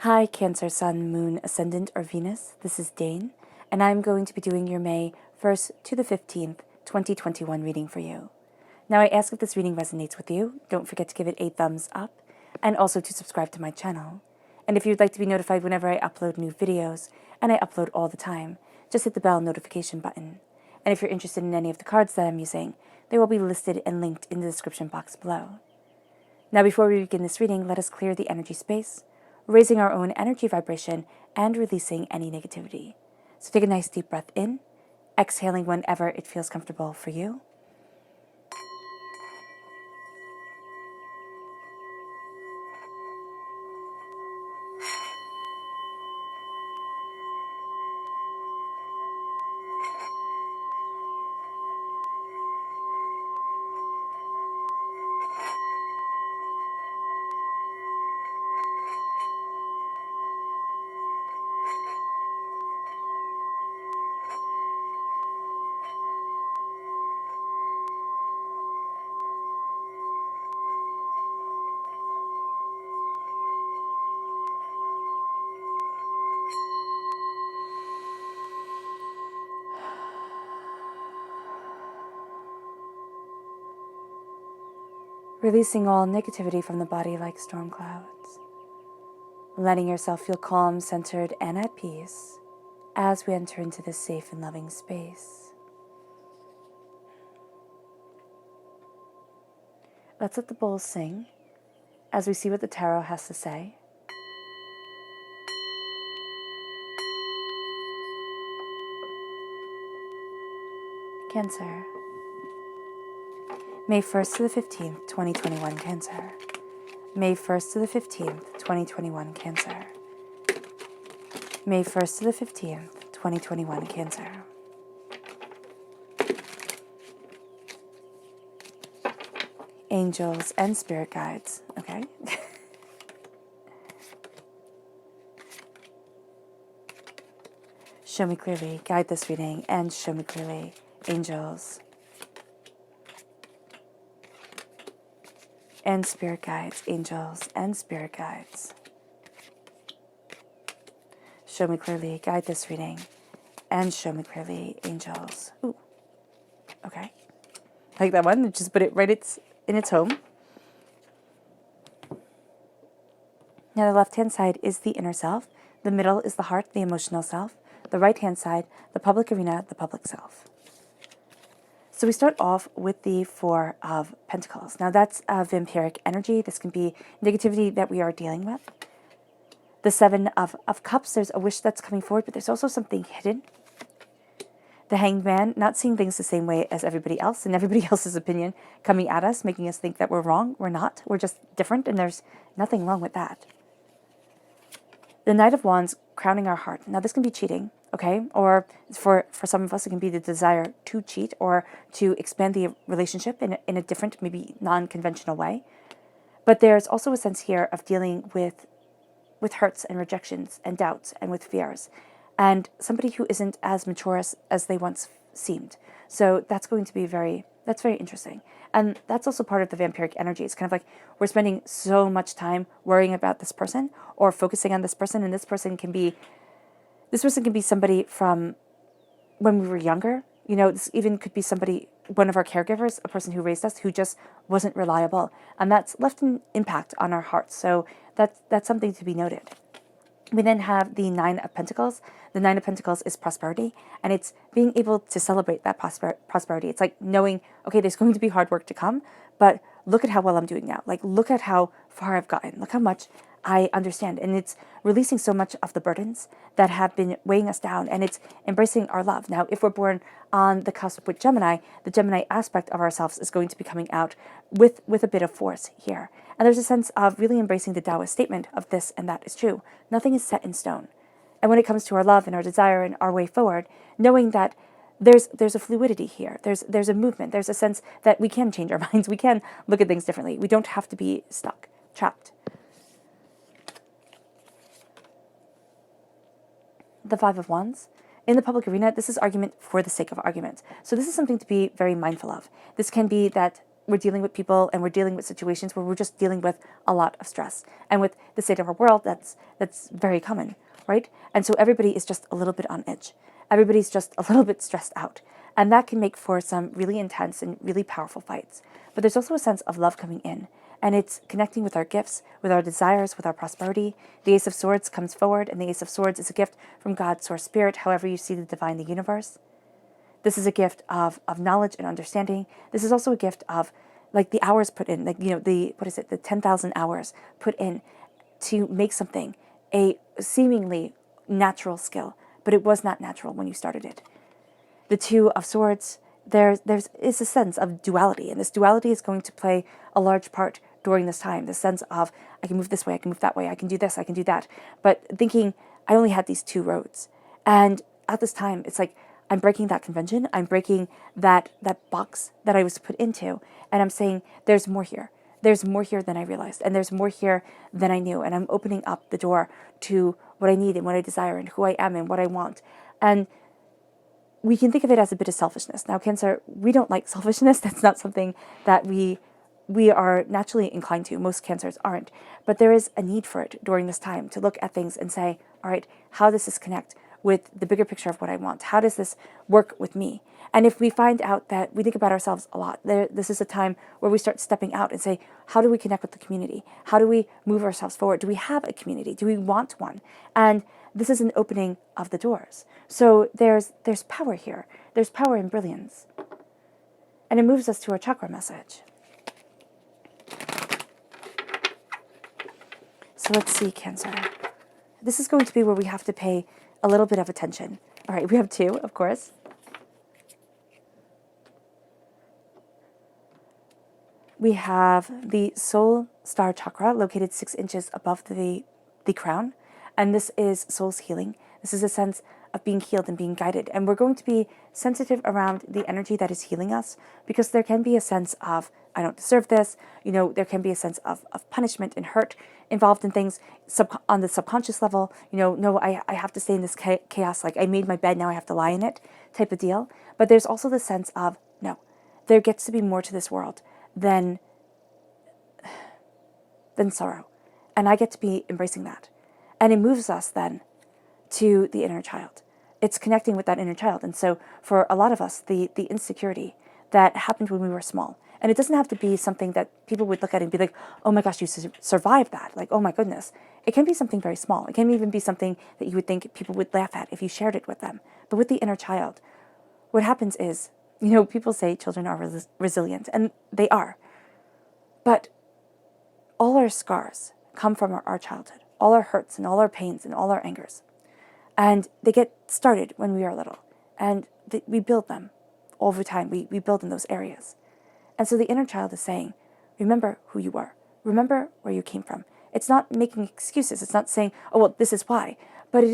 Hi, Cancer, Sun, Moon, Ascendant, or Venus. This is Dane, and I'm going to be doing your May 1st to the 15th, 2021 reading for you. Now, I ask if this reading resonates with you. Don't forget to give it a thumbs up, and also to subscribe to my channel. And if you'd like to be notified whenever I upload new videos, and I upload all the time, just hit the bell notification button. And if you're interested in any of the cards that I'm using, they will be listed and linked in the description box below. Now, before we begin this reading, let us clear the energy space, raising our own energy vibration and releasing any negativity. So take a nice deep breath in, exhaling whenever it feels comfortable for you. Releasing all negativity from the body like storm clouds. Letting yourself feel calm, centered, and at peace as we enter into this safe and loving space. Let's let the bowls sing as we see what the tarot has to say. Cancer. May 1st to the 15th, 2021, Cancer. May 1st to the 15th, 2021, Cancer. May 1st to the 15th, 2021, Cancer. Angels and spirit guides, okay? Show me clearly, guide this reading, and show me clearly, angels and spirit guides, angels and spirit guides. Show me clearly, guide this reading, and show me clearly, angels. Ooh, okay. I like that one, just put it right in its home. Now the left-hand side is the inner self, the middle is the heart, the emotional self, the right-hand side, the public arena, the public self. So we start off with the Four of Pentacles. Now that's vampiric energy. This can be negativity that we are dealing with. The Seven of Cups, there's a wish that's coming forward, but there's also something hidden. The Hanged Man, not seeing things the same way as everybody else, and everybody else's opinion coming at us, making us think that we're wrong. We're not. We're just different, and there's nothing wrong with that. The Knight of Wands, crowning our heart. Now this can be cheating, okay? Or for some of us, it can be the desire to cheat or to expand the relationship in a different, maybe non-conventional way. But there's also a sense here of dealing with hurts and rejections and doubts and with fears. And somebody who isn't as mature as they once seemed. So that's going to be very interesting. And that's also part of the vampiric energy. It's kind of like we're spending so much time worrying about this person or focusing on this person, and this person can be somebody from when we were younger. You know, this even could be somebody, one of our caregivers, a person who raised us, who just wasn't reliable. And that's left an impact on our hearts. So that's something to be noted. We then have the Nine of Pentacles. The Nine of Pentacles is prosperity, and it's being able to celebrate that prosperity. It's like knowing, okay, there's going to be hard work to come, but look at how well I'm doing now. Like, look at how far I've gotten. Look how much I understand. And it's releasing so much of the burdens that have been weighing us down, and it's embracing our love. Now, if we're born on the cusp with Gemini, the Gemini aspect of ourselves is going to be coming out with a bit of force here. And there's a sense of really embracing the Taoist statement of this and that is true. Nothing is set in stone. And when it comes to our love and our desire and our way forward, knowing that there's a fluidity here. There's a movement. There's a sense that we can change our minds. We can look at things differently. We don't have to be stuck, trapped. The Five of Wands. In the public arena, this is argument for the sake of argument. So this is something to be very mindful of. This can be that we're dealing with people and we're dealing with situations where we're just dealing with a lot of stress. And with the state of our world, that's very common, right? And so everybody is just a little bit on edge. Everybody's just a little bit stressed out. And that can make for some really intense and really powerful fights. But there's also a sense of love coming in. And it's connecting with our gifts, with our desires, with our prosperity. The Ace of Swords comes forward, and the Ace of Swords is a gift from God, Source, Spirit, however you see the divine, the universe. This is a gift of knowledge and understanding. This is also a gift of, like, the hours put in, like, you know, the 10,000 hours put in to make something a seemingly natural skill, but it was not natural when you started it. The Two of Swords, there's a sense of duality, and this duality is going to play a large part during this time. The sense of, I can move this way, I can move that way, I can do this, I can do that, but thinking I only had these two roads. And at this time, it's like, I'm breaking that convention, I'm breaking that box that I was put into, and I'm saying, there's more here. There's more here than I realized, and there's more here than I knew, and I'm opening up the door to what I need and what I desire and who I am and what I want. And we can think of it as a bit of selfishness. Now, Cancer, we don't like selfishness. That's not something that we are naturally inclined to. Most Cancers aren't. But there is a need for it during this time to look at things and say, all right, how does this connect with the bigger picture of what I want? How does this work with me? And if we find out that we think about ourselves a lot, this is a time where we start stepping out and say, how do we connect with the community? How do we move ourselves forward? Do we have a community? Do we want one? And this is an opening of the doors. So there's power here. There's power in brilliance. And it moves us to our chakra message. So let's see, Cancer. This is going to be where we have to pay a little bit of attention. All right, we have two, of course. We have the soul star chakra located 6 inches above the crown. And this is soul's healing. This is a sense of being healed and being guided. And we're going to be sensitive around the energy that is healing us, because there can be a sense of, I don't deserve this. You know, there can be a sense of punishment and hurt involved in things on the subconscious level. You know, no, I have to stay in this chaos. Like, I made my bed, now I have to lie in it type of deal. But there's also the sense of, no, there gets to be more to this world than sorrow. And I get to be embracing that. And it moves us then to the inner child. It's connecting with that inner child. And so for a lot of us, the insecurity that happened when we were small, and it doesn't have to be something that people would look at and be like, oh my gosh, you survived that. Like, oh my goodness. It can be something very small. It can even be something that you would think people would laugh at if you shared it with them. But with the inner child, what happens is, you know, people say children are resilient, and they are. But all our scars come from our childhood, all our hurts and all our pains and all our angers. And they get started when we are little. And we build them over time. We build in those areas. And so the inner child is saying, remember who you were. Remember where you came from. It's not making excuses. It's not saying, oh, well, this is why. But it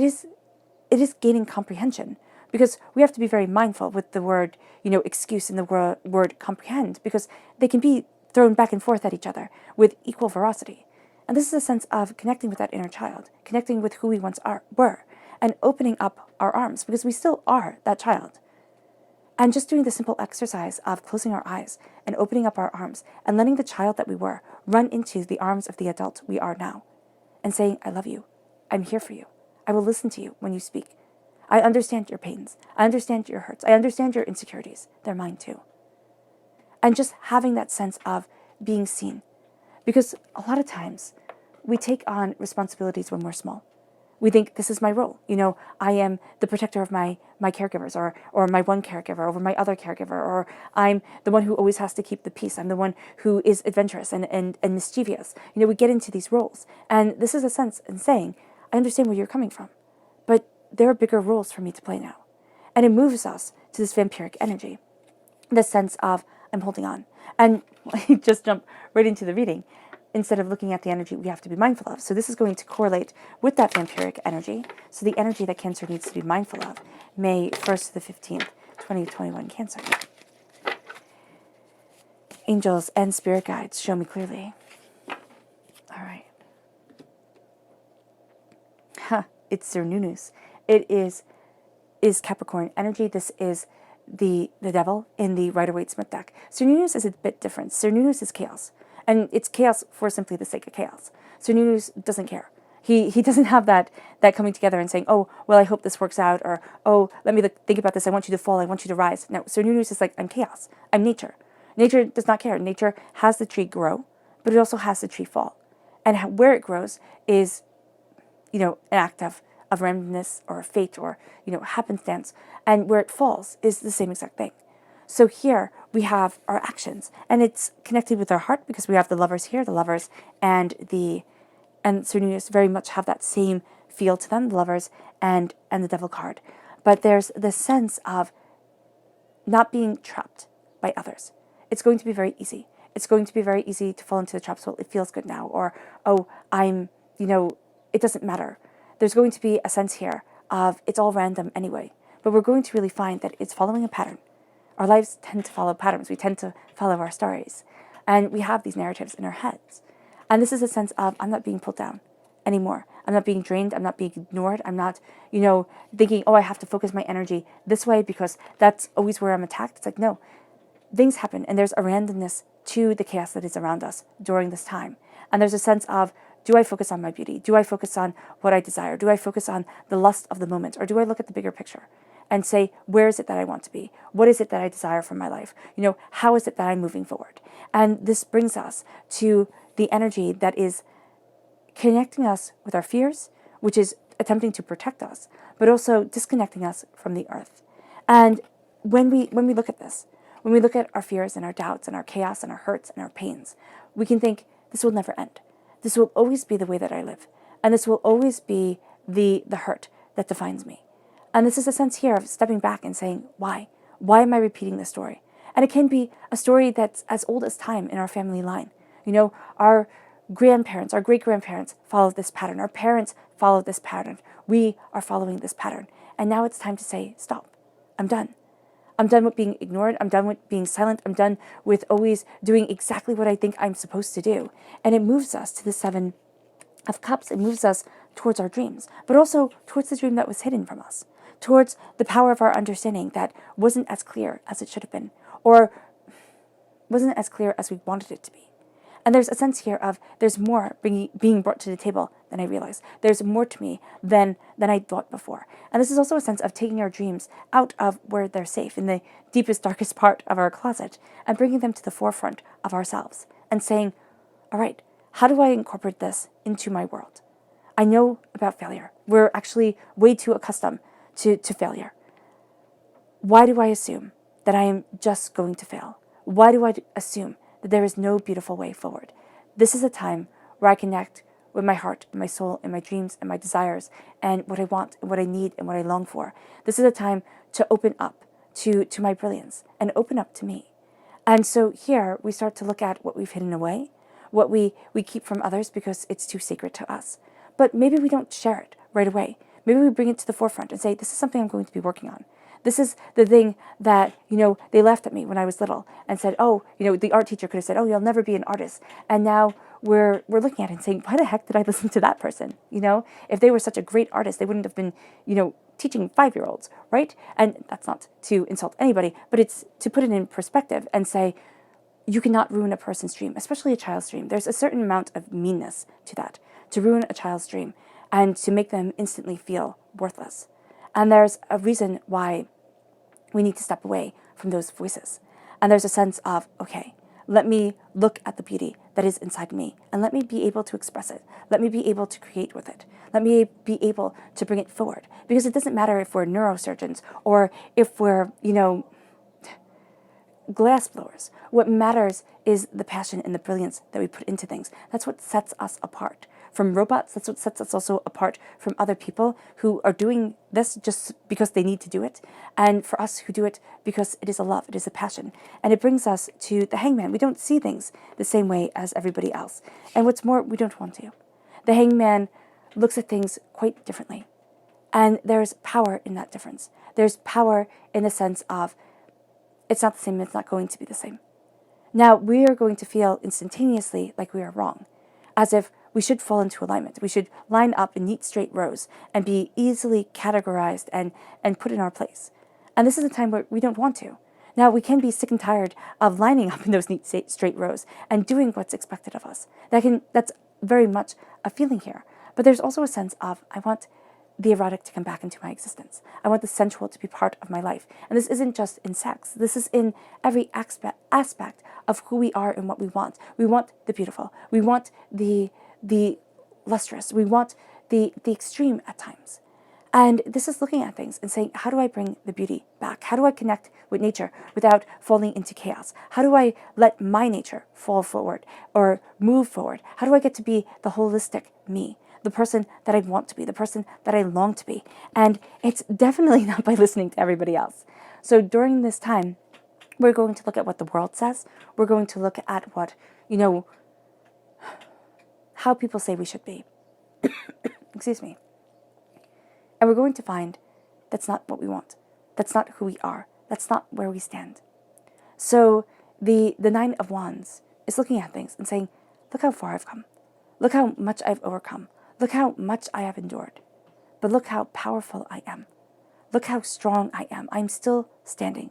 is gaining comprehension. Because we have to be very mindful with the word, you know, excuse and the word comprehend. Because they can be thrown back and forth at each other with equal veracity. And this is a sense of connecting with that inner child, connecting with who we once were, and opening up our arms, because we still are that child. And just doing the simple exercise of closing our eyes and opening up our arms and letting the child that we were run into the arms of the adult we are now, and saying, I love you. I'm here for you. I will listen to you when you speak. I understand your pains. I understand your hurts. I understand your insecurities. They're mine too. And just having that sense of being seen. Because a lot of times we take on responsibilities when we're small. We think, this is my role. You know, I am the protector of my caregivers, or my one caregiver over my other caregiver, or I'm the one who always has to keep the peace. I'm the one who is adventurous and mischievous. You know, we get into these roles. And this is a sense in saying, I understand where you're coming from, but there are bigger roles for me to play now. And it moves us to this vampiric energy, this sense of, I'm holding on. And I just jump right into the reading. Instead of looking at the energy we have to be mindful of. So this is going to correlate with that vampiric energy. So the energy that Cancer needs to be mindful of. May 1st to the 15th, 2021 Cancer. Angels and spirit guides, show me clearly. All right. It's Cernunnos. It is Capricorn energy. This is the devil in the Rider-Waite-Smith deck. Cernunnos is a bit different. Cernunnos is chaos. And it's chaos for simply the sake of chaos. Cernunnos doesn't care. He doesn't have that coming together and saying, oh, well, I hope this works out, or, oh, let me think about this, I want you to fall, I want you to rise. No, Cernunnos is like, I'm chaos. I'm nature. Nature does not care. Nature has the tree grow, but it also has the tree fall. And where it grows is, an act of randomness or fate or, happenstance. And where it falls is the same exact thing. So here we have our actions, and it's connected with our heart because we have the lovers here, the lovers and Cernunnos very much have that same feel to them, the lovers and the devil card. But there's this sense of not being trapped by others. It's going to be very easy. It's going to be very easy to fall into the traps. Well, it feels good now. Or, oh, it doesn't matter. There's going to be a sense here of it's all random anyway. But we're going to really find that it's following a pattern. Our lives tend to follow patterns. We tend to follow our stories. And we have these narratives in our heads. And this is a sense of, I'm not being pulled down anymore. I'm not being drained. I'm not being ignored. I'm not, thinking, oh, I have to focus my energy this way because that's always where I'm attacked. It's like, no, things happen. And there's a randomness to the chaos that is around us during this time. And there's a sense of, do I focus on my beauty? Do I focus on what I desire? Do I focus on the lust of the moment? Or do I look at the bigger picture and say, where is it that I want to be? What is it that I desire from my life? How is it that I'm moving forward? And this brings us to the energy that is connecting us with our fears, which is attempting to protect us, but also disconnecting us from the earth. And when we look at this, when we look at our fears and our doubts and our chaos and our hurts and our pains, we can think, this will never end. This will always be the way that I live. And this will always be the hurt that defines me. And this is a sense here of stepping back and saying, why? Why am I repeating this story? And it can be a story that's as old as time in our family line. Our grandparents, our great-grandparents followed this pattern. Our parents followed this pattern. We are following this pattern. And now it's time to say, stop. I'm done. I'm done with being ignored. I'm done with being silent. I'm done with always doing exactly what I think I'm supposed to do. And it moves us to the Seven of Cups. It moves us towards our dreams, but also towards the dream that was hidden from us, towards the power of our understanding that wasn't as clear as it should have been, or wasn't as clear as we wanted it to be. And there's a sense here of there's more being brought to the table than I realized. There's more to me than I thought before. And this is also a sense of taking our dreams out of where they're safe, in the deepest, darkest part of our closet, and bringing them to the forefront of ourselves and saying, all right, how do I incorporate this into my world? I know about failure. We're actually way too accustomed to failure. Why do I assume that I am just going to fail? Why do I assume that there is no beautiful way forward? This is a time where I connect with my heart, and my soul, and my dreams, and my desires, and what I want, and what I need, and what I long for. This is a time to open up to my brilliance, and open up to me. And so here we start to look at what we've hidden away, what we keep from others because it's too sacred to us. But maybe we don't share it right away. Maybe we bring it to the forefront and say, this is something I'm going to be working on. This is the thing that, they laughed at me when I was little and said, oh, the art teacher could have said, oh, you'll never be an artist. And now we're looking at it and saying, why the heck did I listen to that person? If they were such a great artist, they wouldn't have been, teaching 5-year-olds, right? And that's not to insult anybody, but it's to put it in perspective and say, you cannot ruin a person's dream, especially a child's dream. There's a certain amount of meanness to that, to ruin a child's dream and to make them instantly feel worthless. And there's a reason why we need to step away from those voices. And there's a sense of, okay, let me look at the beauty that is inside me and let me be able to express it. Let me be able to create with it. Let me be able to bring it forward. Because it doesn't matter if we're neurosurgeons or if we're, glass blowers. What matters is the passion and the brilliance that we put into things. That's what sets us apart from robots. That's what sets us also apart from other people who are doing this just because they need to do it, and for us who do it because it is a love, it is a passion. And it brings us to the hangman. We don't see things the same way as everybody else. And what's more, we don't want to. The hangman looks at things quite differently. And there's power in that difference. There's power in the sense of it's not the same, it's not going to be the same. Now, we are going to feel instantaneously like we are wrong, as if we should fall into alignment. We should line up in neat, straight rows and be easily categorized and put in our place. And this is a time where we don't want to. Now, we can be sick and tired of lining up in those neat, straight rows and doing what's expected of us. That's very much a feeling here. But there's also a sense of, I want the erotic to come back into my existence. I want the sensual to be part of my life. And this isn't just in sex. This is in every aspect of who we are and what we want. We want the beautiful. We want the lustrous. We want the extreme at times. And this is looking at things and saying, how do I bring the beauty back? How do I connect with nature without falling into chaos? How do I let my nature fall forward or move forward? How do I get to be the holistic me, the person that I want to be, the person that I long to be? And it's definitely not by listening to everybody else. So during this time, we're going to look at what the world says. We're going to look at what, how people say we should be. Excuse me. And we're going to find that's not what we want. That's not who we are. That's not where we stand. So the Nine of Wands is looking at things and saying, look how far I've come. Look how much I've overcome. Look how much I have endured. But look how powerful I am. Look how strong I am. I'm still standing.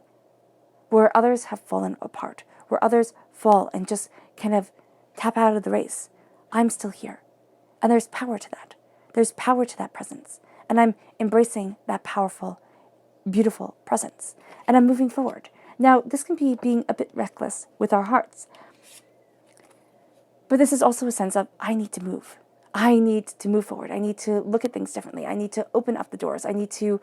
Where others have fallen apart, where others fall and just kind of tap out of the race, I'm still here. And there's power to that. There's power to that presence. And I'm embracing that powerful, beautiful presence. And I'm moving forward. Now, this can be being a bit reckless with our hearts. But this is also a sense of, I need to move. I need to move forward. I need to look at things differently. I need to open up the doors. I need to,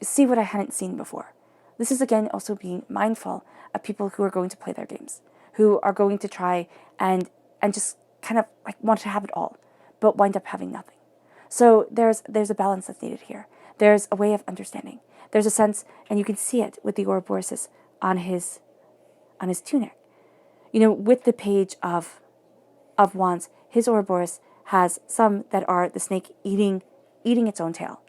see what I hadn't seen before. This is, again, also being mindful of people who are going to play their games, who are going to try and just kind of like want to have it all, but wind up having nothing. So there's a balance that's needed here. There's a way of understanding. There's a sense, and you can see it with the Ouroboros on his tunic. With the Page of Wands, his Ouroboros has some that are the snake eating its own tail,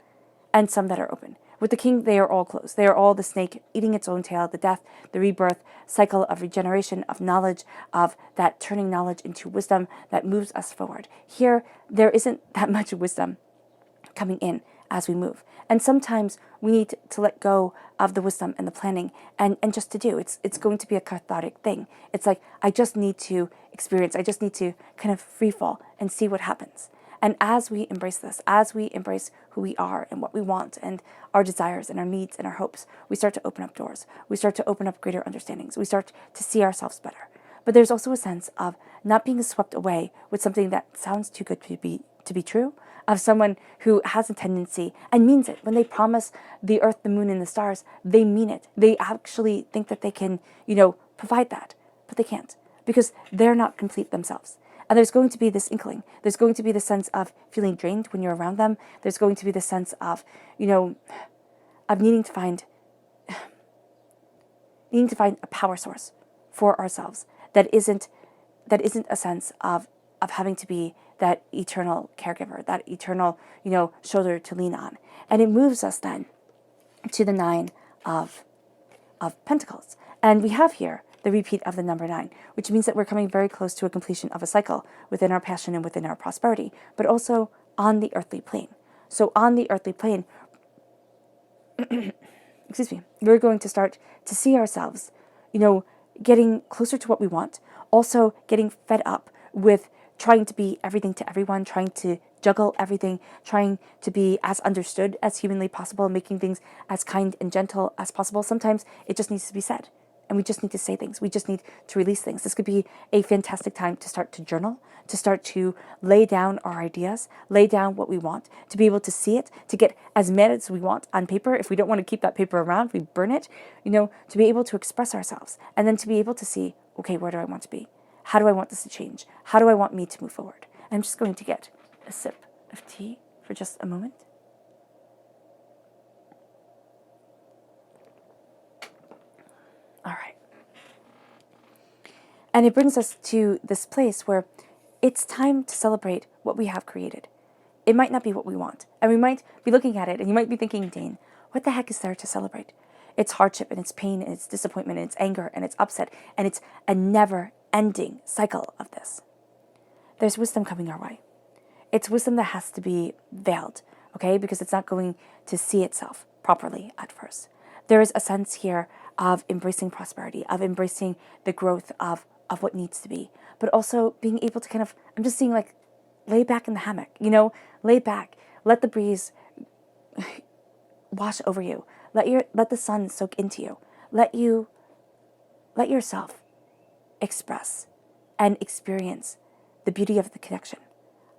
and some that are open. With the King, they are all closed. They are all the snake eating its own tail, the death, the rebirth, cycle of regeneration, of knowledge, of that turning knowledge into wisdom that moves us forward. Here, there isn't that much wisdom coming in as we move. And sometimes we need to let go of the wisdom and the planning and just to do. It's going to be a cathartic thing. It's like, I just need to experience. I just need to kind of free fall and see what happens. And as we embrace this, as we embrace who we are and what we want and our desires and our needs and our hopes, we start to open up doors. We start to open up greater understandings. We start to see ourselves better. But there's also a sense of not being swept away with something that sounds too good to be true, of someone who has a tendency and means it. When they promise the earth, the moon, and the stars, they mean it. They actually think that they can, provide that, but they can't because they're not complete themselves. And there's going to be this inkling. There's going to be the sense of feeling drained when you're around them. There's going to be the sense of, of needing to find a power source for ourselves that isn't a sense of having to be that eternal caregiver, that eternal, shoulder to lean on. And it moves us then to the Nine of Pentacles. And we have here the repeat of the number 9, which means that we're coming very close to a completion of a cycle within our passion and within our prosperity, but also on the earthly plane. So on the earthly plane, excuse me, we're going to start to see ourselves, getting closer to what we want, also getting fed up with trying to be everything to everyone, trying to juggle everything, trying to be as understood as humanly possible, making things as kind and gentle as possible. Sometimes it just needs to be said. And we just need to say things. We just need to release things. This could be a fantastic time to start to journal, to start to lay down our ideas, lay down what we want, to be able to see it, to get as mad as we want on paper. If we don't want to keep that paper around, we burn it, to be able to express ourselves. And then to be able to see, okay, where do I want to be? How do I want this to change? How do I want me to move forward? I'm just going to get a sip of tea for just a moment. All right. And it brings us to this place where it's time to celebrate what we have created. It might not be what we want. And we might be looking at it and you might be thinking, Dane, what the heck is there to celebrate? It's hardship and it's pain and it's disappointment and it's anger and it's upset and it's a never-ending cycle of this. There's wisdom coming our way. It's wisdom that has to be veiled, okay? Because it's not going to see itself properly at first. There is a sense here of embracing prosperity, of embracing the growth of what needs to be, but also being able to kind of, I'm just seeing like, lay back in the hammock, lay back, let the breeze wash over you, let the sun soak into you, let yourself express and experience the beauty of the connection,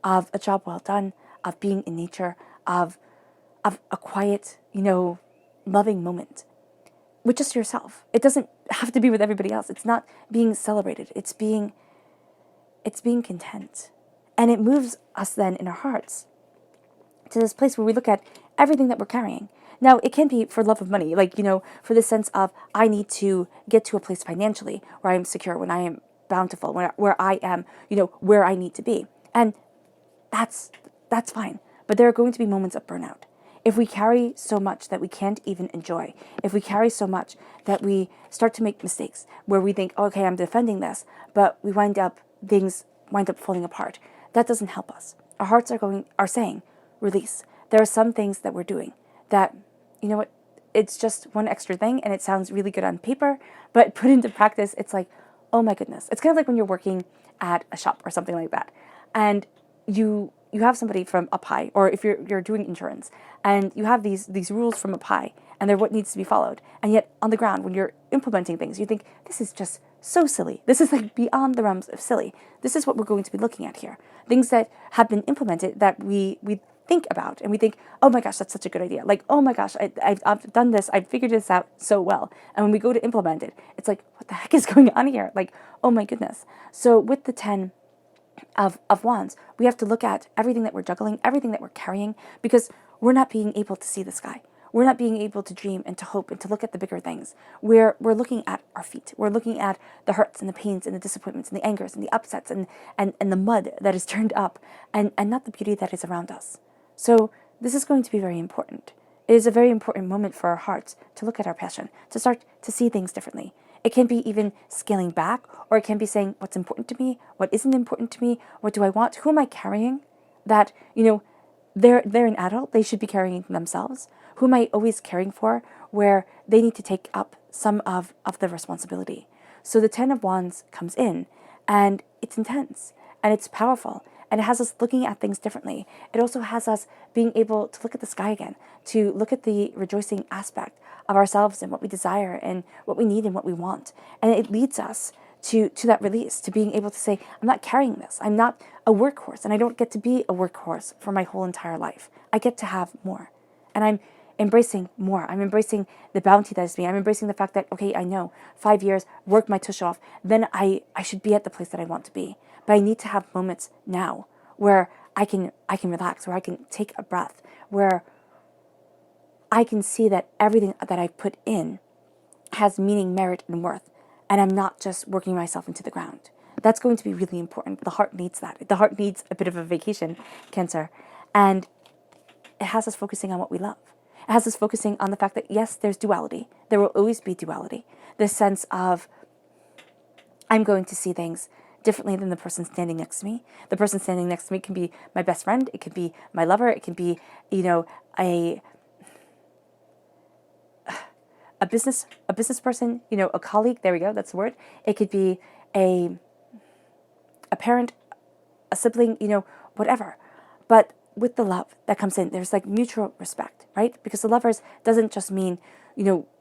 of a job well done, of being in nature, of a quiet, loving moment with just yourself. It doesn't have to be with everybody else. It's not being celebrated. It's being content. And it moves us then in our hearts to this place where we look at everything that we're carrying. Now, it can be for love of money, like, for the sense of, I need to get to a place financially where I am secure, when I am bountiful, where I am, where I need to be. And that's fine. But there are going to be moments of burnout. If we carry so much that we can't even enjoy, if we carry so much that we start to make mistakes, where we think, okay, I'm defending this, but things wind up falling apart, that doesn't help us. Our hearts are saying, release. There are some things that we're doing that, you know what, it's just one extra thing and it sounds really good on paper, but put into practice, it's like, oh my goodness. It's kind of like when you're working at a shop or something like that, and you have somebody from up high, or if you're doing insurance, and you have these rules from up high, and they're what needs to be followed. And yet on the ground, when you're implementing things, you think, this is just so silly. This is like beyond the realms of silly. This is what we're going to be looking at here. Things that have been implemented that we think about, and we think, oh my gosh, that's such a good idea. Like, oh my gosh, I've done this, I've figured this out so well. And when we go to implement it, it's like, what the heck is going on here? Like, oh my goodness. So with the 10 of wands, we have to look at everything that we're juggling, everything that we're carrying, because we're not being able to see the sky. We're not being able to dream and to hope and to look at the bigger things. We're looking at our feet. We're looking at the hurts and the pains and the disappointments and the angers and the upsets and the mud that is turned up, and not the beauty that is around us. So this is going to be very important. It is a very important moment for our hearts to look at our passion, to start to see things differently. It can be even scaling back, or it can be saying, what's important to me? What isn't important to me? What do I want? Who am I carrying? That, they're an adult. They should be carrying themselves. Who am I always caring for, where they need to take up some of the responsibility? So the 10 of Wands comes in, and it's intense, and it's powerful, and it has us looking at things differently. It also has us being able to look at the sky again, to look at the rejoicing aspect of ourselves and what we desire and what we need and what we want. And it leads us to that release, to being able to say, I'm not carrying this. I'm not a workhorse, and I don't get to be a workhorse for my whole entire life. I get to have more. And I'm embracing more. I'm embracing the bounty that is me. I'm embracing the fact that, okay, I know 5 years, work my tush off, then I should be at the place that I want to be. But I need to have moments now where I can relax, where I can take a breath, where I can see that everything that I put in has meaning, merit, and worth, and I'm not just working myself into the ground. That's going to be really important. The heart needs that. The heart needs a bit of a vacation, Cancer. And it has us focusing on what we love. It has us focusing on the fact that, yes, there's duality. There will always be duality. This sense of, I'm going to see things differently than the person standing next to me. The person standing next to me can be my best friend. It could be my lover. It can be, a business person, a colleague. There we go. That's the word. It could be a parent, a sibling, whatever. But with the love that comes in, there's like mutual respect, right? Because the lovers doesn't just mean,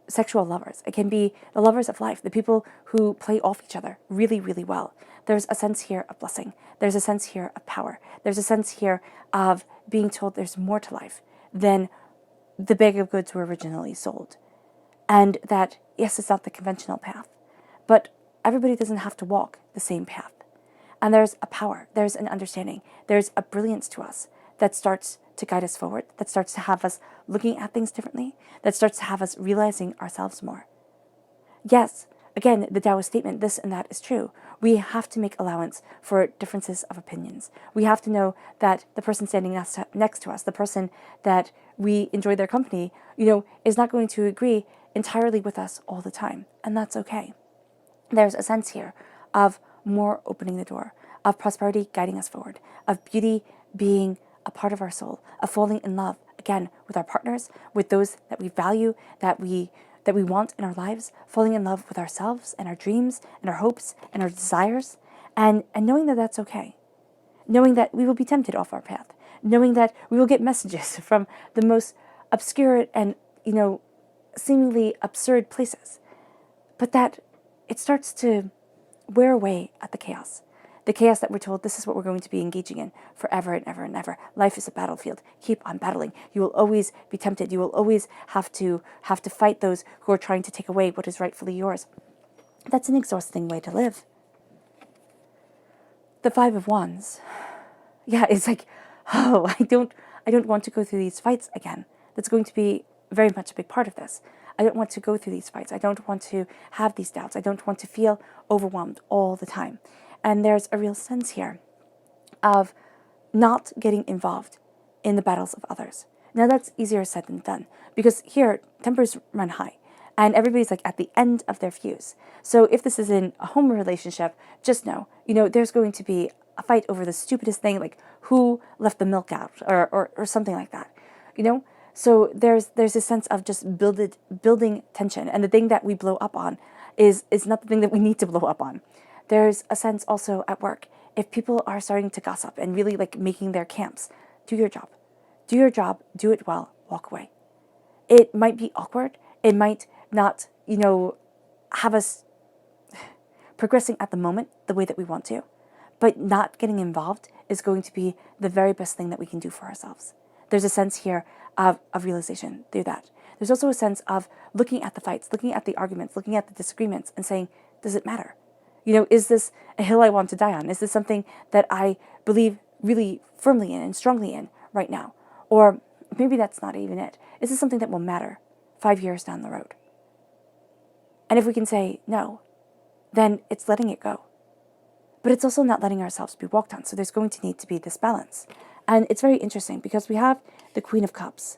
sexual lovers. It can be the lovers of life, the people who play off each other really, really well. There's a sense here of blessing. There's a sense here of power. There's a sense here of being told there's more to life than the bag of goods were originally sold. And that, yes, it's not the conventional path, but everybody doesn't have to walk the same path. And there's a power, there's an understanding, there's a brilliance to us that starts to guide us forward, that starts to have us looking at things differently, that starts to have us realizing ourselves more. Yes, again, the Taoist statement, this and that is true. We have to make allowance for differences of opinions. We have to know that the person standing next to us, the person that we enjoy their company, is not going to agree entirely with us all the time. And that's okay. There's a sense here of more opening the door, of prosperity guiding us forward, of beauty being a part of our soul, of falling in love, again, with our partners, with those that we value, that we, that we want in our lives, falling in love with ourselves and our dreams and our hopes and our desires, and knowing that that's okay. Knowing that we will be tempted off our path. Knowing that we will get messages from the most obscure and, seemingly absurd places. But that it starts to wear away at the chaos. The chaos that we're told this is what we're going to be engaging in forever and ever and ever. Life is a battlefield. Keep on battling. You will always be tempted. You will always have to fight those who are trying to take away what is rightfully yours. That's an exhausting way to live. The Five of Wands. Yeah, it's like, oh, I don't want to go through these fights again. That's going to be very much a big part of this. I don't want to go through these fights. I don't want to have these doubts. I don't want to feel overwhelmed all the time. And there's a real sense here of not getting involved in the battles of others. Now that's easier said than done, because here tempers run high and everybody's like at the end of their fuse. So if this is in a home relationship, just know, there's going to be a fight over the stupidest thing, like who left the milk out or something like that, So there's a sense of just building tension, and the thing that we blow up on is not the thing that we need to blow up on. There's a sense also at work, if people are starting to gossip and really like making their camps, do your job. Do your job, do it well, walk away. It might be awkward. It might not, have us progressing at the moment the way that we want to. But not getting involved is going to be the very best thing that we can do for ourselves. There's a sense here of realization through that. There's also a sense of looking at the fights, looking at the arguments, looking at the disagreements and saying, does it matter? Is this a hill I want to die on? Is this something that I believe really firmly in and strongly in right now? Or maybe that's not even it. Is this something that will matter 5 years down the road? And if we can say no, then it's letting it go. But it's also not letting ourselves be walked on. So there's going to need to be this balance. And it's very interesting because we have the Queen of Cups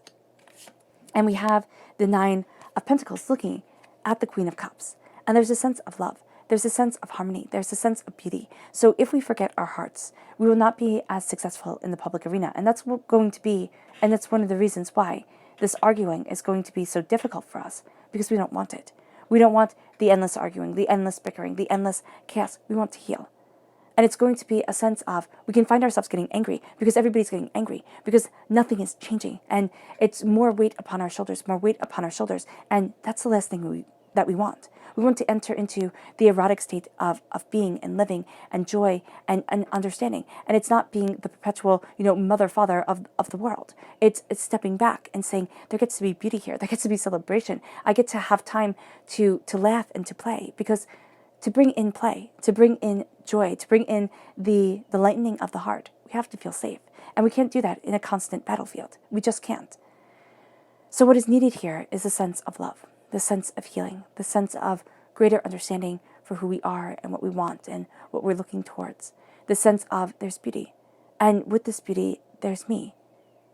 and we have the Nine of Pentacles looking at the Queen of Cups. And there's a sense of love. There's a sense of harmony. There's a sense of beauty. So if we forget our hearts, we will not be as successful in the public arena. And that's going to be, and that's one of the reasons why this arguing is going to be so difficult for us, because we don't want it. We don't want the endless arguing, the endless bickering, the endless chaos. We want to heal. And it's going to be a sense of, we can find ourselves getting angry because everybody's getting angry because nothing is changing. And it's more weight upon our shoulders, more weight upon our shoulders. And that's the last thing that we want. We want to enter into the erotic state of being and living and joy and understanding. And it's not being the perpetual, mother, father of the world. It's stepping back and saying, there gets to be beauty here. There gets to be celebration. I get to have time to laugh and to play, because to bring in play, to bring in joy, to bring in the lightening of the heart, we have to feel safe. And we can't do that in a constant battlefield. We just can't. So what is needed here is a sense of love, the sense of healing, the sense of greater understanding for who we are and what we want and what we're looking towards, the sense of there's beauty. And with this beauty, there's me.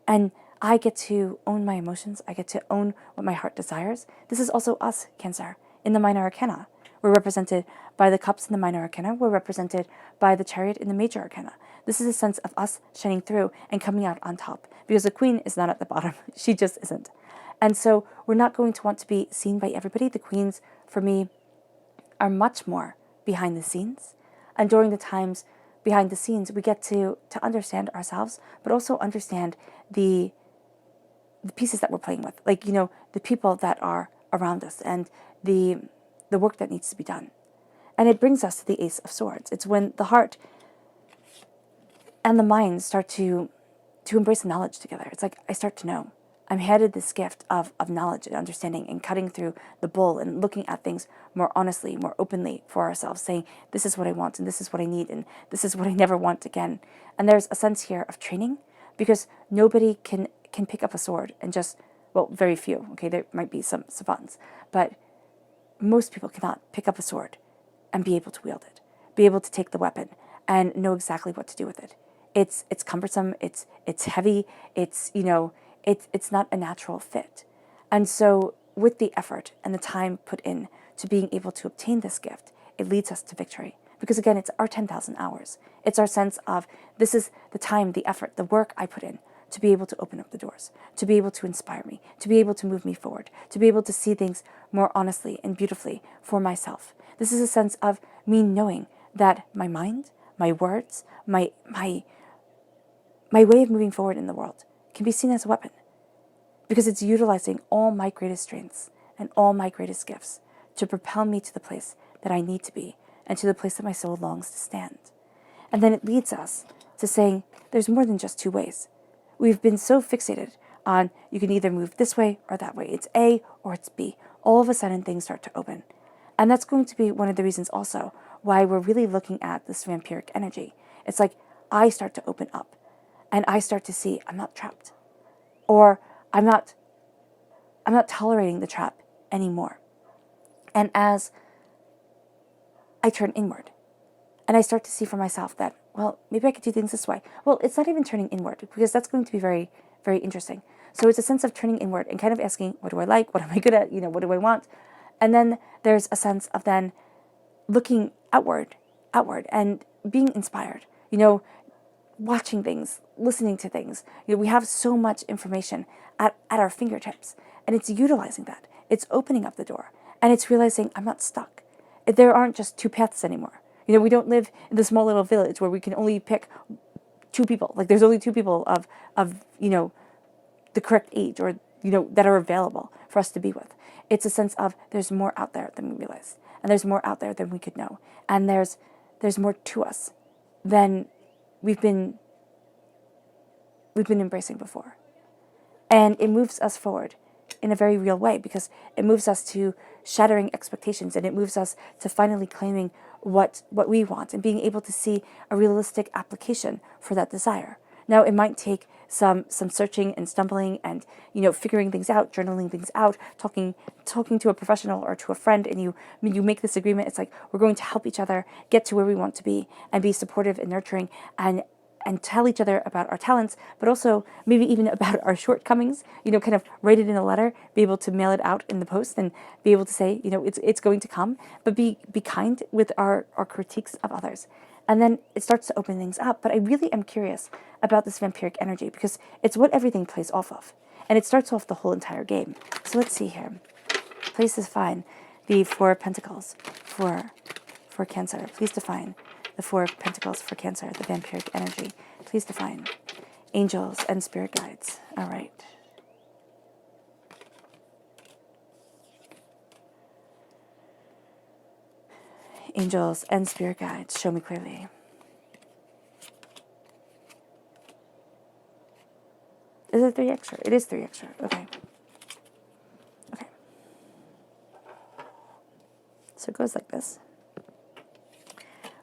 And I get to own my emotions. I get to own what my heart desires. This is also us, Cancer, in the minor arcana. We're represented by the cups in the minor arcana. We're represented by the chariot in the major arcana. This is a sense of us shining through and coming out on top, because the queen is not at the bottom. She just isn't. And so we're not going to want to be seen by everybody. The queens, for me, are much more behind the scenes. And during the times behind the scenes, we get to understand ourselves, but also understand the pieces that we're playing with. Like, the people that are around us and the work that needs to be done. And it brings us to the Ace of Swords. It's when the heart and the mind start to embrace the knowledge together. It's like, I start to know. I'm handed this gift of knowledge and understanding and cutting through the bull and looking at things more honestly, more openly for ourselves, saying, this is what I want and this is what I need and this is what I never want again. And there's a sense here of training, because nobody can pick up a sword and just, well, very few. Okay, there might be some savants, but most people cannot pick up a sword and be able to wield it, be able to take the weapon and know exactly what to do with it. It's cumbersome, it's heavy, it's not a natural fit. And so with the effort and the time put in to being able to obtain this gift, it leads us to victory. Because again, it's our 10,000 hours. It's our sense of, this is the time, the effort, the work I put in to be able to open up the doors, to be able to inspire me, to be able to move me forward, to be able to see things more honestly and beautifully for myself. This is a sense of me knowing that my mind, my words, my way of moving forward in the world can be seen as a weapon, because it's utilizing all my greatest strengths and all my greatest gifts to propel me to the place that I need to be and to the place that my soul longs to stand. And then it leads us to saying there's more than just two ways. We've been so fixated on you can either move this way or that way. It's A or it's B. All of a sudden things start to open. And that's going to be one of the reasons also why we're really looking at this vampiric energy. It's like I start to open up and I start to see I'm not trapped, or I'm not tolerating the trap anymore. And as I turn inward and I start to see for myself that, well, maybe I could do things this way. Well, it's not even turning inward, because that's going to be very, very interesting. So it's a sense of turning inward and kind of asking, what do I like? What am I good at? What do I want? And then there's a sense of then looking outward, and being inspired, watching things, listening to things. We have so much information at our fingertips, and it's utilizing that. It's opening up the door, and it's realizing I'm not stuck. There aren't just two paths anymore. We don't live in the small little village where we can only pick two people. Like there's only two people of the correct age, or that are available for us to be with. It's a sense of there's more out there than we realize, and there's more out there than we could know, and there's more to us than we've been embracing before. And it moves us forward in a very real way, because it moves us to shattering expectations, and it moves us to finally claiming what we want and being able to see a realistic application for that desire. Now, it might take some searching and stumbling and figuring things out, journaling things out, talking to a professional or to a friend, and you make this agreement. It's like we're going to help each other get to where we want to be and be supportive and nurturing and tell each other about our talents, but also maybe even about our shortcomings, kind of write it in a letter, be able to mail it out in the post, and be able to say, it's going to come, but be kind with our critiques of others. And then it starts to open things up. But I really am curious about this vampiric energy, because it's what everything plays off of. And it starts off the whole entire game. So let's see here. Please define the Four of Pentacles for Cancer. Please define the Four of Pentacles for Cancer, the vampiric energy. Please define angels and spirit guides. All right. Angels and spirit guides, show me clearly. Is it 3 extra? It is 3 extra. Okay. Okay. So it goes like this.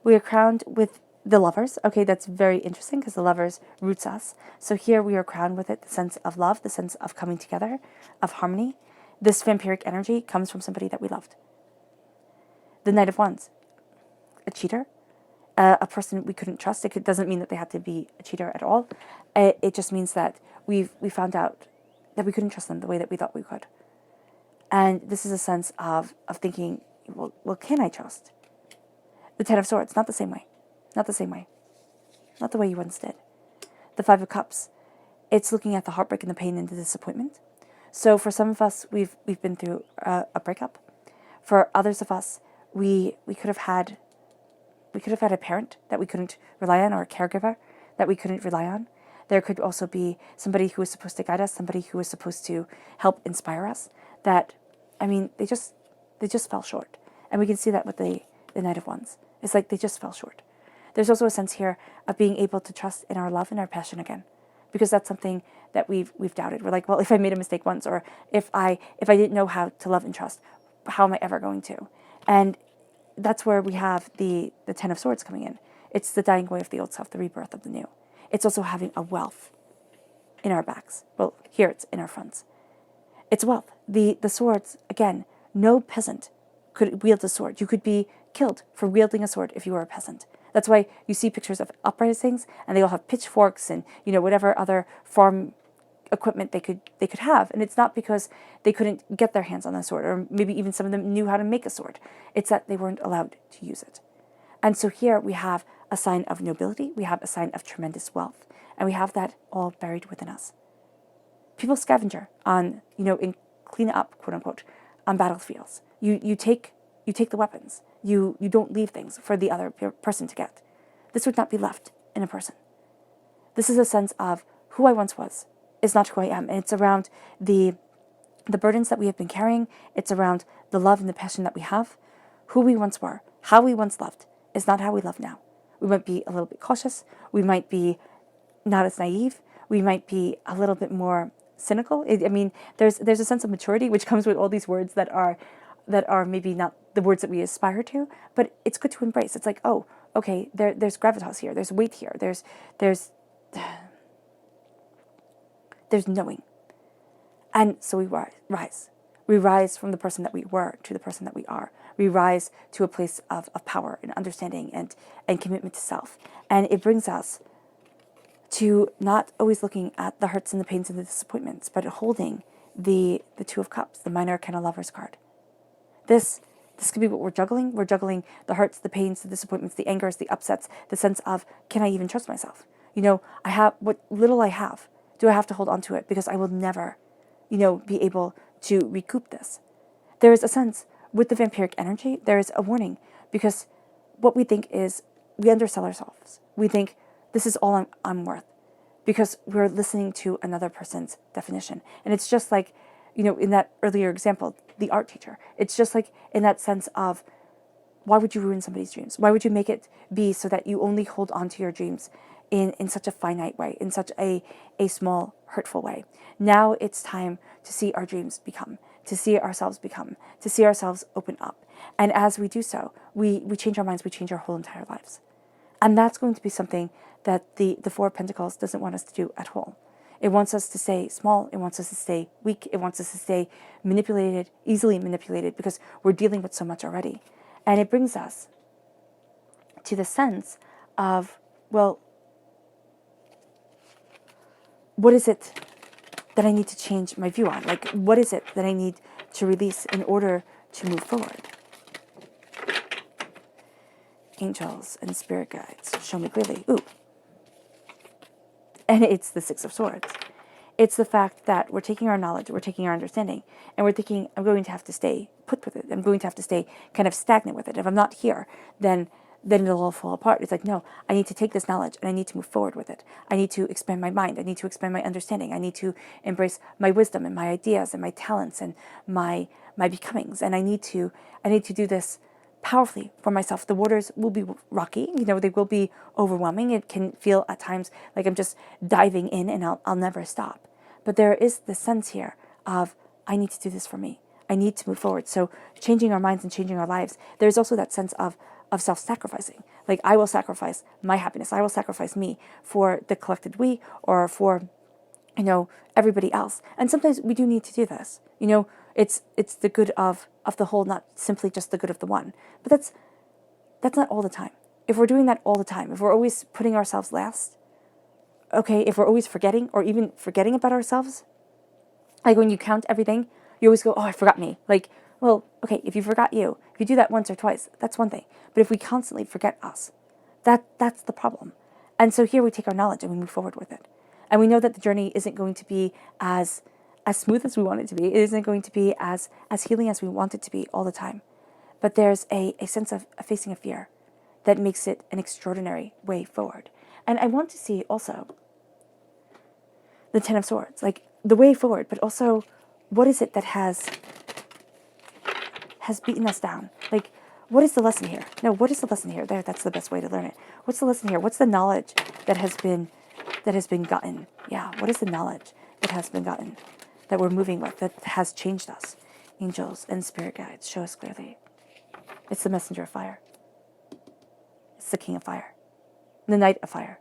We are crowned with the Lovers. Okay, that's very interesting, because the Lovers roots us. So here we are crowned with it, the sense of love, the sense of coming together, of harmony. This vampiric energy comes from somebody that we loved. The Knight of Wands, a cheater, a person we couldn't trust. It doesn't mean that they had to be a cheater at all. It just means that we found out that we couldn't trust them the way that we thought we could. And this is a sense of thinking, well, can I trust? The Ten of Swords, not the same way. Not the same way. Not the way you once did. The Five of Cups, it's looking at the heartbreak and the pain and the disappointment. So for some of us, we've been through a breakup. For others of us, we could have had a parent that we couldn't rely on, or a caregiver that we couldn't rely on. There could also be somebody who was supposed to guide us, somebody who was supposed to help inspire us, that, they just fell short. And we can see that with the Knight of Wands. It's like they just fell short. There's also a sense here of being able to trust in our love and our passion again, because that's something that we've doubted. We're like, well, if I made a mistake once, or if I didn't know how to love and trust, how am I ever going to? And that's where we have the Ten of Swords coming in. It's the dying away of the old self, the rebirth of the new. It's also having a wealth in our backs. Well, here it's in our fronts. It's wealth. The swords, again, no peasant could wield a sword. You could be killed for wielding a sword if you were a peasant. That's why you see pictures of uprisings, and they all have pitchforks and whatever other farm equipment they could have. And it's not because they couldn't get their hands on a sword, or maybe even some of them knew how to make a sword. It's that they weren't allowed to use it. And so here we have a sign of nobility. We have a sign of tremendous wealth. and we have that all buried within us. People scavenger on, and clean up, quote unquote, on battlefields. You take the weapons. You don't leave things for the other person to get. This would not be left in a person. This is a sense of who I once was is not who I am. And it's around the burdens that we have been carrying. It's around the love and the passion that we have. Who we once were, how we once loved, is not how we love now. We might be a little bit cautious. We might be not as naive. We might be a little bit more cynical. There's a sense of maturity which comes with all these words that are maybe not the words that we aspire to, but it's good to embrace. It's like, oh, okay, there's gravitas here. There's weight here. There's knowing. And so we rise. We rise from the person that we were to the person that we are. We rise to a place of power and understanding and commitment to self. And it brings us to not always looking at the hurts and the pains and the disappointments, but holding the Two of Cups, the Minor Arcana Lover's card. This could be what we're juggling. We're juggling the hurts, the pains, the disappointments, the angers, the upsets, the sense of, can I even trust myself? I have what little I have. Do I have to hold on to it? Because I will never, be able to recoup this. There is a sense with the vampiric energy, there is a warning, because what we think is we undersell ourselves. We think this is all I'm worth because we're listening to another person's definition. And it's just like, in that earlier example, the art teacher. It's just like in that sense of, why would you ruin somebody's dreams? Why would you make it be so that you only hold on to your dreams in such a finite way, in such a small, hurtful way? Now it's time to see our dreams become, to see ourselves become, to see ourselves open up. And as we do so, we change our minds, we change our whole entire lives. And that's going to be something that the Four of Pentacles doesn't want us to do at all. It wants us to stay small. It wants us to stay weak. It wants us to stay manipulated, easily manipulated, because we're dealing with so much already. And it brings us to the sense of, well, what is it that I need to change my view on? Like, what is it that I need to release in order to move forward? Angels and spirit guides, show me clearly. Ooh. And it's the Six of Swords. It's the fact that we're taking our knowledge, we're taking our understanding, and we're thinking, I'm going to have to stay put with it. I'm going to have to stay kind of stagnant with it. If I'm not here, then it'll all fall apart. It's like, no, I need to take this knowledge and I need to move forward with it. I need to expand my mind. I need to expand my understanding. I need to embrace my wisdom and my ideas and my talents and my becomings. And I need to do this powerfully for myself. The waters will be rocky, they will be overwhelming. It can feel at times like I'm just diving in and I'll never stop. But there is this sense here of, I need to do this for me. I need to move forward. So changing our minds and changing our lives, there's also that sense of self-sacrificing. Like, I will sacrifice my happiness. I will sacrifice me for the collected we, or for, everybody else. And sometimes we do need to do this. It's the good of the whole, not simply just the good of the one. But that's not all the time. If we're doing that all the time, if we're always putting ourselves last, okay, if we're always forgetting or even forgetting about ourselves, like when you count everything, you always go, oh, I forgot me. Like, well, okay, if you forgot you, if you do that once or twice, that's one thing. But if we constantly forget us, that's the problem. And so here we take our knowledge and we move forward with it. And we know that the journey isn't going to be as smooth as we want it to be. It isn't going to be as healing as we want it to be all the time. But there's a sense of facing a fear that makes it an extraordinary way forward. And I want to see also the Ten of Swords, like the way forward, but also what is it that has beaten us down? Like, what is the lesson here? No, what is the lesson here? That's the best way to learn it. What's the lesson here? What's the knowledge that has been gotten? Yeah, what is the knowledge that has been gotten, that we're moving with, that has changed us? Angels and spirit guides, show us clearly. It's the messenger of fire. It's the king of fire. The knight of fire.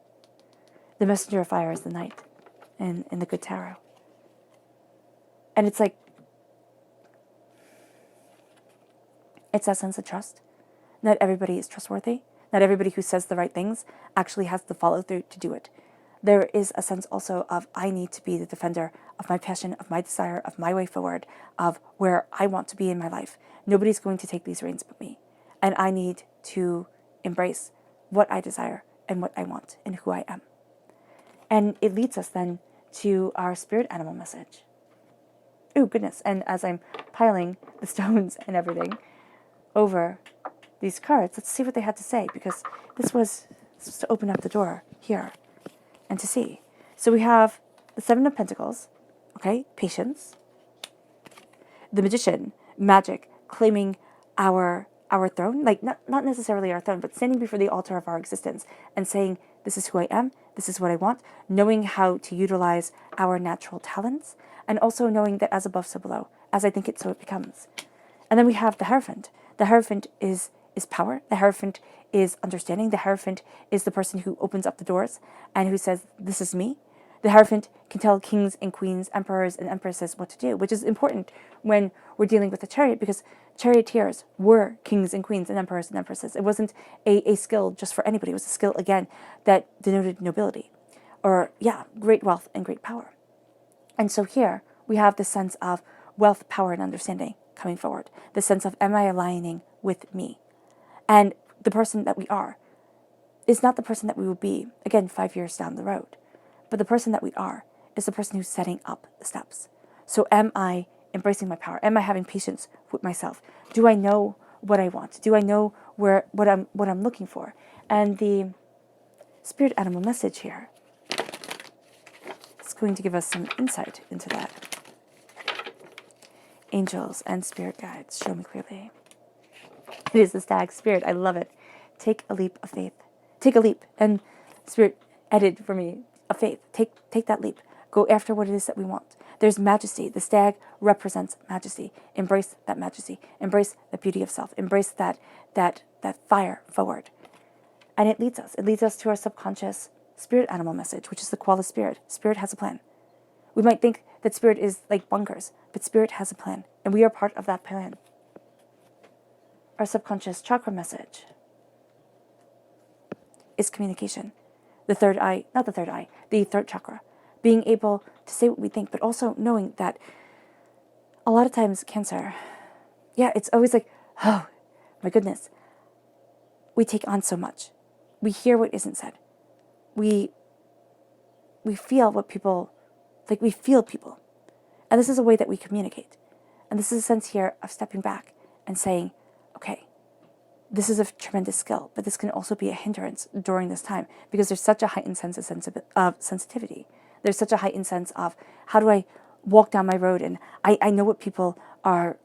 The messenger of fire is the knight in the good tarot. And it's like, it's that sense of trust. Not everybody is trustworthy. Not everybody who says the right things actually has the follow through to do it. There is a sense also of, I need to be the defender of my passion, of my desire, of my way forward, of where I want to be in my life. Nobody's going to take these reins but me. And I need to embrace what I desire and what I want and who I am. And it leads us then to our spirit animal message. Oh, goodness. And as I'm piling the stones and everything over these cards, let's see what they had to say, because this was to open up the door here and to see. So we have the Seven of Pentacles, okay, patience. The Magician, magic, claiming our throne, like not necessarily our throne, but standing before the altar of our existence and saying, this is who I am, this is what I want, knowing how to utilize our natural talents, and also knowing that as above, so below, as I think it, so it becomes. And then we have the Hierophant. The Hierophant is power. The Hierophant is understanding. The Hierophant is the person who opens up the doors and who says, this is me. The Hierophant can tell kings and queens, emperors and empresses what to do, which is important when we're dealing with the Chariot, because charioteers were kings and queens and emperors and empresses. It wasn't a skill just for anybody. It was a skill, again, that denoted nobility, or, yeah, great wealth and great power. And so here we have the sense of wealth, power, and understanding coming forward. The sense of, am I aligning with me? And the person that we are is not the person that we will be, again, 5 years down the road. But the person that we are is the person who's setting up the steps. So am I embracing my power? Am I having patience with myself? Do I know what I want? Do I know what I'm looking for? And the spirit animal message here is going to give us some insight into that. Angels and spirit guides, show me clearly. It is the stag spirit. I love it. Take a leap of faith. Take a leap. And spirit added for me of faith. Take that leap. Go after what it is that we want. There's majesty. The stag represents majesty. Embrace that majesty. Embrace the beauty of self. Embrace that fire forward. And it leads us. It leads us to our subconscious spirit animal message, which is the koala spirit. Spirit has a plan. We might think that spirit is like bunkers, but spirit has a plan, and we are part of that plan. Our subconscious chakra message is communication. The third chakra. Being able to say what we think, but also knowing that a lot of times Cancer, yeah, it's always like, oh, my goodness. We take on so much. We hear what isn't said. We feel what people, like we feel people. And this is a way that we communicate. And this is a sense here of stepping back and saying, okay, this is a tremendous skill, but this can also be a hindrance during this time because there's such a heightened sense of sensitivity. There's such a heightened sense of, how do I walk down my road and I know what people are,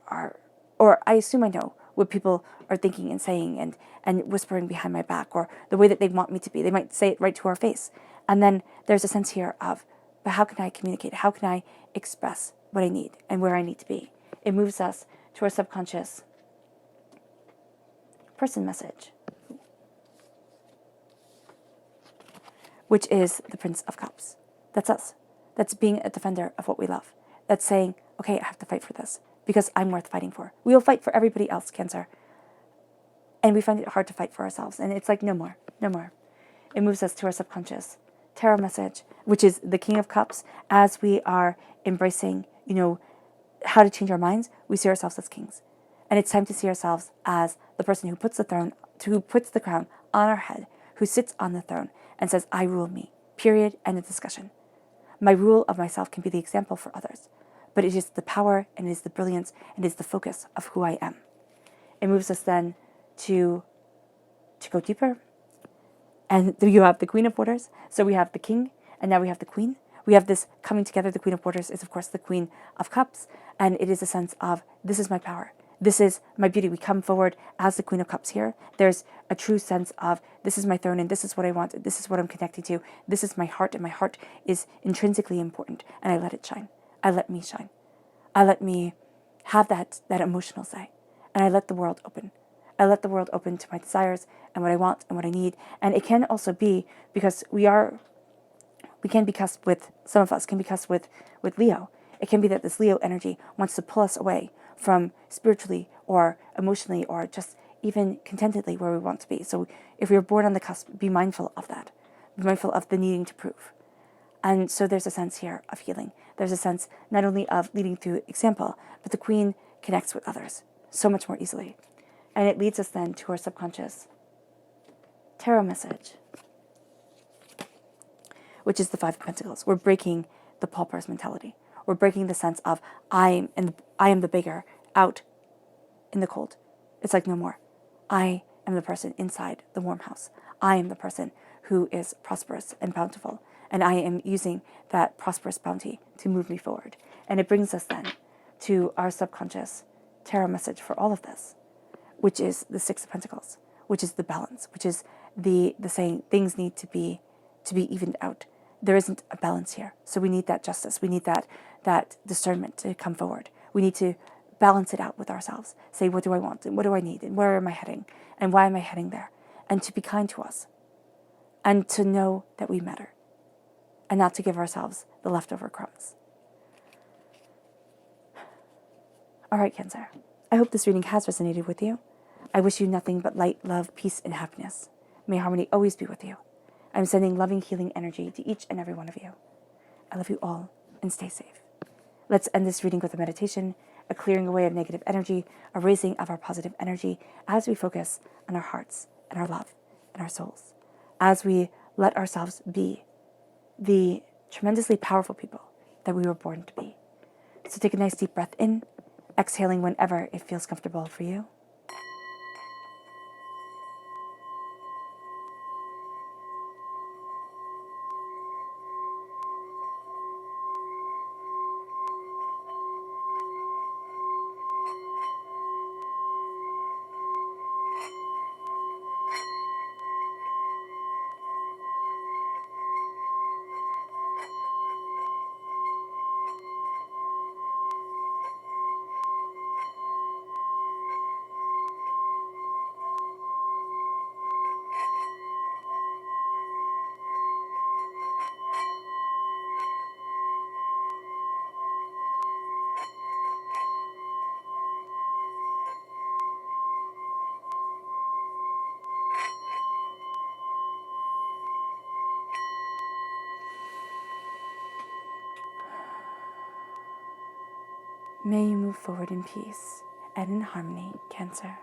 or I assume I know what people are thinking and saying and whispering behind my back, or the way that they want me to be. They might say it right to our face. And then there's a sense here of, but how can I communicate? How can I express what I need and where I need to be? It moves us to our subconscious person message, which is the Prince of Cups. That's us. That's being a defender of what we love. That's saying, okay, I have to fight for this because I'm worth fighting for. We will fight for everybody else, Cancer. And we find it hard to fight for ourselves. And it's like, no more, no more. It moves us to our subconscious tarot message, which is the King of Cups. As we are embracing, how to change our minds, we see ourselves as kings. And it's time to see ourselves as the person who puts the crown on our head, who sits on the throne and says, I rule me, period, end of discussion. My rule of myself can be the example for others, but it is the power and it is the brilliance and it is the focus of who I am. It moves us then to go deeper. And you have the Queen of Waters. So we have the King, and now we have the Queen. We have this coming together. The Queen of Waters is, of course, the Queen of Cups. And it is a sense of, this is my power. This is my beauty. We come forward as the Queen of Cups here. There's a true sense of, this is my throne, and this is what I want. This is what I'm connecting to. This is my heart, and my heart is intrinsically important. And I let it shine. I let me shine. I let me have that emotional say. And I let the world open. I let the world open to my desires and what I want and what I need. And it can also be because we can be cussed with, some of us can be cussed with Leo. It can be that this Leo energy wants to pull us away from spiritually or emotionally or just even contentedly where we want to be. So if you're born on the cusp, be mindful of that. Be mindful of the needing to prove. And so there's a sense here of healing. There's a sense not only of leading through example, but the Queen connects with others so much more easily. And it leads us then to our subconscious tarot message, which is the Five of Pentacles. We're breaking the pauper's mentality. We're breaking the sense of I am the beggar out in the cold. It's like no more. I am the person inside the warm house. I am the person who is prosperous and bountiful. And I am using that prosperous bounty to move me forward. And it brings us then to our subconscious tarot message for all of this, which is the Six of Pentacles, which is the balance, which is the saying things need to be evened out. There isn't a balance here. So we need that justice. We need that discernment to come forward. We need to balance it out with ourselves. Say, what do I want? And what do I need? And where am I heading? And why am I heading there? And to be kind to us. And to know that we matter. And not to give ourselves the leftover crumbs. All right, Cancer. I hope this reading has resonated with you. I wish you nothing but light, love, peace, and happiness. May harmony always be with you. I'm sending loving, healing energy to each and every one of you. I love you all, and stay safe. Let's end this reading with a meditation, a clearing away of negative energy, a raising of our positive energy as we focus on our hearts and our love and our souls, as we let ourselves be the tremendously powerful people that we were born to be. So take a nice deep breath in, exhaling whenever it feels comfortable for you. May you move forward in peace and in harmony, Cancer.